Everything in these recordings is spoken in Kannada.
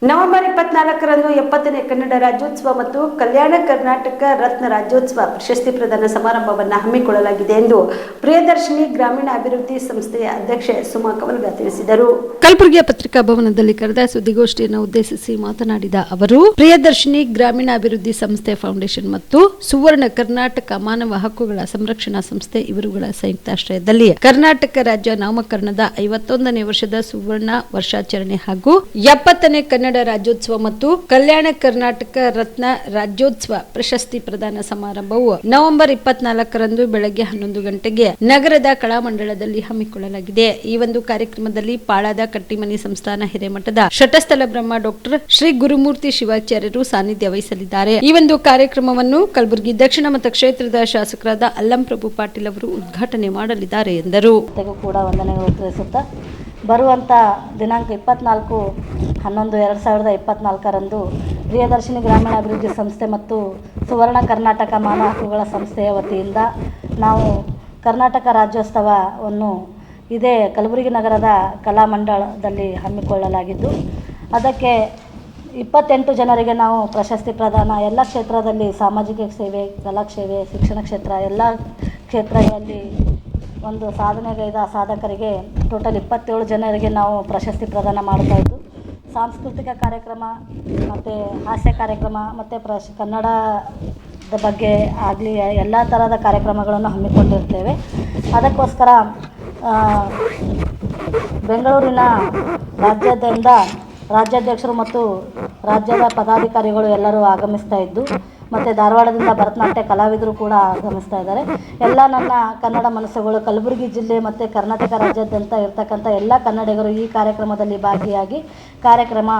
ನವೆಂಬರ್ 24ರಂದು 70ನೇ ಕನ್ನಡ ರಾಜ್ಯೋತ್ಸವ ಮತ್ತು ಕಲ್ಯಾಣ ಕರ್ನಾಟಕ ರತ್ನ ರಾಜ್ಯೋತ್ಸವ ಪ್ರಶಸ್ತಿ ಪ್ರದಾನ ಸಮಾರಂಭವನ್ನು ಹಮ್ಮಿಕೊಳ್ಳಲಾಗಿದೆ ಎಂದು ಪ್ರಿಯದರ್ಶಿನಿ ಗ್ರಾಮೀಣ ಅಭಿವೃದ್ಧಿ ಸಂಸ್ಥೆಯ ಅಧ್ಯಕ್ಷೆ ಸುಮಾ ಕವಲ್ಗ ತಿಳಿಸಿದರು. ಕಲಬುರಗಿಯ ಪತ್ರಿಕಾ ಭವನದಲ್ಲಿ ಕರೆದ ಸುದ್ದಿಗೋಷ್ಠಿಯನ್ನು ಉದ್ದೇಶಿಸಿ ಮಾತನಾಡಿದ ಅವರು, ಪ್ರಿಯದರ್ಶಿನಿ ಗ್ರಾಮೀಣ ಅಭಿವೃದ್ಧಿ ಸಂಸ್ಥೆ ಫೌಂಡೇಶನ್ ಮತ್ತು ಸುವರ್ಣ ಕರ್ನಾಟಕ ಮಾನವ ಹಕ್ಕುಗಳ ಸಂರಕ್ಷಣಾ ಸಂಸ್ಥೆ ಇವರುಗಳ ಸಂಯುಕ್ತಾಶ್ರಯದಲ್ಲಿ ಕರ್ನಾಟಕ ರಾಜ್ಯ ನಾಮಕರಣದ 51ನೇ ವರ್ಷದ ಸುವರ್ಣ ವರ್ಷಾಚರಣೆ ಹಾಗೂ 70ನೇ ಕನ್ನಡ ರಾಜ್ಯೋತ್ಸವ ಮತ್ತು ಕಲ್ಯಾಣ ಕರ್ನಾಟಕ ರತ್ನ ರಾಜ್ಯೋತ್ಸವ ಪ್ರಶಸ್ತಿ ಪ್ರದಾನ ಸಮಾರಂಭವು ನವೆಂಬರ್ 24ರಂದು ಬೆಳಗ್ಗೆ 11 ಗಂಟೆಗೆ ನಗರದ ಕಲಾಮಂಡಲದಲ್ಲಿ ಹಮ್ಮಿಕೊಳ್ಳಲಾಗಿದೆ. ಈ ಒಂದು ಕಾರ್ಯಕ್ರಮದಲ್ಲಿ ಪಾಳಾದ ಕಟ್ಟಿಮನಿ ಸಂಸ್ಥಾನ ಹಿರೇಮಠದ ಶಟಸ್ಥಲ ಬ್ರಹ್ಮ ಡಾಕ್ಟರ್ ಶ್ರೀ ಗುರುಮೂರ್ತಿ ಶಿವಾಚಾರ್ಯರು ಸಾನ್ನಿಧ್ಯ ವಹಿಸಲಿದ್ದಾರೆ. ಈ ಒಂದು ಕಾರ್ಯಕ್ರಮವನ್ನು ಕಲಬುರಗಿ ದಕ್ಷಿಣ ಮತಕ್ಷೇತ್ರದ ಶಾಸಕರಾದ ಅಲ್ಲಂಪ್ರಭು ಪಾಟೀಲ್ ಅವರು ಉದ್ಘಾಟನೆ ಮಾಡಲಿದ್ದಾರೆ ಎಂದರು. ಕೂಡ ವಂದನೆಗಳು ತಿಳಿಸುತ್ತಾ ಬರುವಂಥ ದಿನಾಂಕ 24/11/2024ರಂದು ಪ್ರಿಯದರ್ಶಿನಿ ಗ್ರಾಮೀಣ ಅಭಿವೃದ್ಧಿ ಸಂಸ್ಥೆ ಮತ್ತು ಸುವರ್ಣ ಕರ್ನಾಟಕ ಮಾನವ ಹಕ್ಕುಗಳ ಸಂಸ್ಥೆಯ ವತಿಯಿಂದ ನಾವು ಕರ್ನಾಟಕ ರಾಜ್ಯೋತ್ಸವವನ್ನು ಇದೇ ಕಲಬುರಗಿ ನಗರದ ಕಲಾಮಂಡಲದಲ್ಲಿ ಹಮ್ಮಿಕೊಳ್ಳಲಾಗಿದ್ದು, ಅದಕ್ಕೆ 28 ಜನರಿಗೆ ನಾವು ಪ್ರಶಸ್ತಿ ಪ್ರದಾನ ಎಲ್ಲ ಕ್ಷೇತ್ರದಲ್ಲಿ ಸಾಮಾಜಿಕ ಸೇವೆ, ಕಲಾ ಸೇವೆ, ಶಿಕ್ಷಣ ಕ್ಷೇತ್ರ ಎಲ್ಲ ಕ್ಷೇತ್ರಗಳಲ್ಲಿ ಒಂದು ಸಾಧನೆಗೈದ ಸಾಧಕರಿಗೆ ಟೋಟಲ್ 27 ಜನರಿಗೆ ನಾವು ಪ್ರಶಸ್ತಿ ಪ್ರದಾನ ಮಾಡ್ತಾ ಇದ್ದು, ಸಾಂಸ್ಕೃತಿಕ ಕಾರ್ಯಕ್ರಮ ಮತ್ತು ಹಾಸ್ಯ ಕಾರ್ಯಕ್ರಮ ಮತ್ತು ಕನ್ನಡದ ಬಗ್ಗೆ ಆಗಲಿ ಎಲ್ಲ ಥರದ ಕಾರ್ಯಕ್ರಮಗಳನ್ನು ಹಮ್ಮಿಕೊಂಡಿರ್ತೇವೆ. ಅದಕ್ಕೋಸ್ಕರ ಬೆಂಗಳೂರಿನ ರಾಜ್ಯಾದ್ಯಂತ ರಾಜ್ಯಾಧ್ಯಕ್ಷರು ಮತ್ತು ರಾಜ್ಯದ ಪದಾಧಿಕಾರಿಗಳು ಎಲ್ಲರೂ ಆಗಮಿಸ್ತಾ ಇದ್ದು, ಮತ್ತು ಧಾರವಾಡದಿಂದ ಭರತನಾಟ್ಯ ಕಲಾವಿದರು ಕೂಡ ಆಗಮಿಸ್ತಾ ಇದ್ದಾರೆ. ಎಲ್ಲ ನನ್ನ ಕನ್ನಡ ಮನಸ್ಸುಗಳು ಕಲಬುರಗಿ ಜಿಲ್ಲೆ ಮತ್ತು ಕರ್ನಾಟಕ ರಾಜ್ಯಾದ್ಯಂತ ಇರ್ತಕ್ಕಂಥ ಎಲ್ಲ ಕನ್ನಡಿಗರು ಈ ಕಾರ್ಯಕ್ರಮದಲ್ಲಿ ಭಾಗಿಯಾಗಿ ಕಾರ್ಯಕ್ರಮ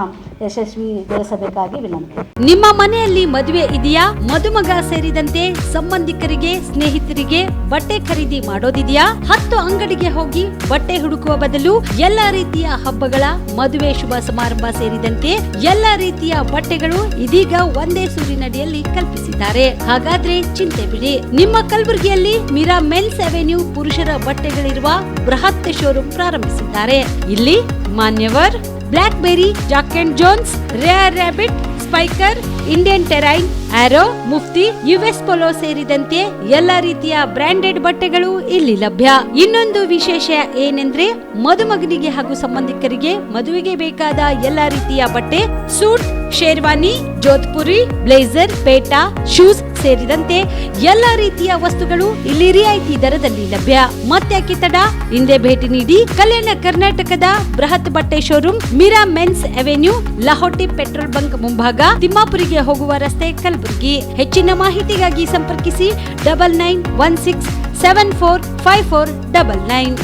ಯಶಸ್ವಿಗೊಳಿಸಬೇಕಾಗಿ ವಿನಂತಿ. ನಿಮ್ಮ ಮನೆಯಲ್ಲಿ ಮದುವೆ ಇದೆಯಾ? ಮದುಮಗ ಸೇರಿದಂತೆ ಸಂಬಂಧಿಕರಿಗೆ, ಸ್ನೇಹಿತರಿಗೆ ಬಟ್ಟೆ ಖರೀದಿ ಮಾಡೋದಿದೆಯಾ? 10 ಅಂಗಡಿಗೆ ಹೋಗಿ ಬಟ್ಟೆ ಹುಡುಕುವ ಬದಲು ಎಲ್ಲ ರೀತಿಯ ಹಬ್ಬಗಳ, ಮದುವೆ, ಶುಭ ಸಮಾರಂಭ ಸೇರಿದಂತೆ ಎಲ್ಲ ರೀತಿಯ ಬಟ್ಟೆಗಳು ಇದೀಗ ಒಂದೇ ಸೂರಿನಡಿಯಲ್ಲಿ ಕಲ್ಪಿಸಿದ್ದಾರೆ. ಹಾಗಾದ್ರೆ ಚಿಂತೆ ಬಿಡಿ. ನಿಮ್ಮ ಕಲಬುರಗಿಯಲ್ಲಿ ಮೀರಾ ಮೆನ್ಸ್ ಅವೆನ್ಯೂ ಪುರುಷರ ಬಟ್ಟೆಗಳಿರುವ ಬೃಹತ್ ಶೋರೂಮ್ ಪ್ರಾರಂಭಿಸಿದ್ದಾರೆ. ಇಲ್ಲಿ Manyavar, Blackberry, Jack and Jones, Rare Rabbit, Spykar, Indian Terrain, Arrow, Mufti, US Polo ಸೇರಿದಂತೆ ಎಲ್ಲ ರೀತಿಯ ಬ್ರಾಂಡೆಡ್ ಬಟ್ಟೆಗಳು ಇಲ್ಲಿ ಲಭ್ಯ. ಇನ್ನೊಂದು ವಿಶೇಷ ಏನೆಂದ್ರೆ, ಮದುಮಗನಿಗೆ ಹಾಗೂ ಸಂಬಂಧಿಕರಿಗೆ ಮದುವೆಗೆ ಬೇಕಾದ ಎಲ್ಲ ರೀತಿಯ ಬಟ್ಟೆ, ಸೂಟ್, ಶೇರ್ವಾನಿ, ಜೋಧ್ಪುರಿ, ಬ್ಲೇಸರ್, ಪೇಟಾ, ಶೂಸ್ ಸೇರಿದಂತೆ ಎಲ್ಲ ರೀತಿಯ ವಸ್ತುಗಳು ಇಲ್ಲಿ ರಿಯಾಯಿತಿ ದರದಲ್ಲಿ ಲಭ್ಯ. ಮತ್ತ್ಯಾಕೆ ತಡ? ಹಿಂದೆ ಭೇಟಿ ನೀಡಿ. ಕಲ್ಯಾಣ ಕರ್ನಾಟಕದ ಬೃಹತ್ ಬಟ್ಟೆ showroom Meera men's avenue, Lahoti petrol bunk ಮುಂಭಾಗ, ತಿಮ್ಮಾಪುರಿಗೆ ಹೋಗುವ ರಸ್ತೆ, ಕಲಬುರಗಿ. ಹೆಚ್ಚಿನ ಮಾಹಿತಿಗಾಗಿ ಸಂಪರ್ಕಿಸಿ 9916745499.